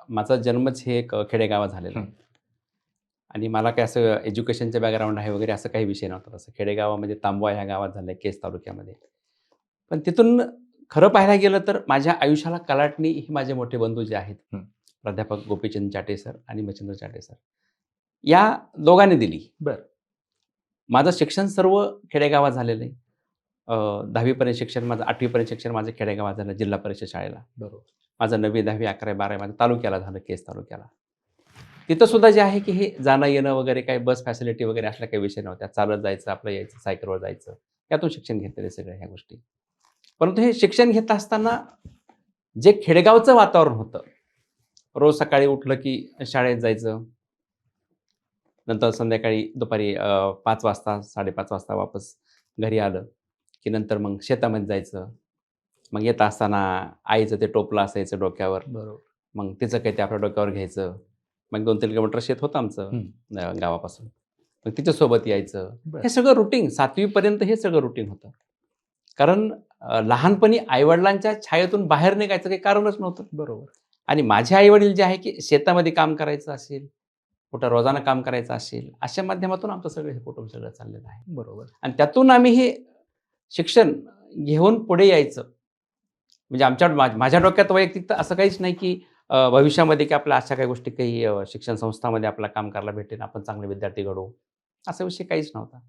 माझा जन्मच हे एक खेडेगावात झालेला हं. आहे. आणि मला काय असं एज्युकेशनचं बॅकग्राऊंड आहे वगैरे असं काही विषय नव्हता. तसं खेडेगावामध्ये तांबवा ह्या गावात झालं केज तालुक्यामध्ये. पण तिथून खरं पाहायला गेलं तर माझ्या आयुष्याला कलाटणी ही माझे मोठे बंधू जे आहेत, हं. प्राध्यापक गोपीचंद चाटे सर आणि मच्छिंद्र चाटे सर, या दोघांनी दिली. बरं. माझं शिक्षण सर्व खेडेगावात झालेलं आहे. 10वी पर्यंत शिक्षण माझं 8वी पर्यंत शिक्षण माझं खेडेगावात झालं जिल्हा परिषद शाळेला. बरोबर. माझं 9वी, 10वी, 11वी, 12वी माझं तालुक्याला झालं, केज तालुक्याला. तिथं सुद्धा जे आहे की हे जाणं-येणं वगैरे काही बस फॅसिलिटी वगैरे असल्या काही विषय नव्हत्या. चालत जायचं, आपलं यायचं, सायकलवर जायचं. यातून शिक्षण घेतलेले सगळ्या ह्या गोष्टी. परंतु हे शिक्षण घेत असताना जे खेडेगावचं वातावरण होतं, रोज सकाळी उठलं की शाळेत जायचं. नंतर संध्याकाळी दुपारी 5 वाजता, 5:30 वाजता वापस घरी आलं, की नंतर मग शेतामध्ये जायचं. मग येत असताना आईचं ते टोपलं असायचं डोक्यावर. बरोबर. मग तिचं काही ते आपल्या डोक्यावर घ्यायचं. मग 2-3 किलोमीटर शेत होतं आमचं हं. गावापासून. मग तिच्यासोबत यायचं. बरं. हे सगळं रुटीन 7वी पर्यंत हे सगळं रुटीन होतं. कारण लहानपणी आई-वडिलांच्या छायेतून बाहेर निघायचं काही कारणच नव्हतं. बरोबर. आणि माझे आई-वडील जे आहे की शेतामध्ये काम करायचं असेल, कुठं रोजानं काम करायचं असेल, अशा माध्यमातून आमचं सगळं हे कुटुंब सगळं चाललेलं आहे. बरोबर. आणि त्यातून आम्ही हे शिक्षण घेऊन पुढे यायचं. म्हणजे माझ्या डोक्यात वैयक्तिक तर असं काहीच नाही की भविष्यामध्ये की आपल्या अशा काही गोष्टी काही शिक्षण संस्थामध्ये आपल्याला काम करायला भेटेल, आपण चांगले विद्यार्थी घडवू, असा विषय काहीच नव्हता.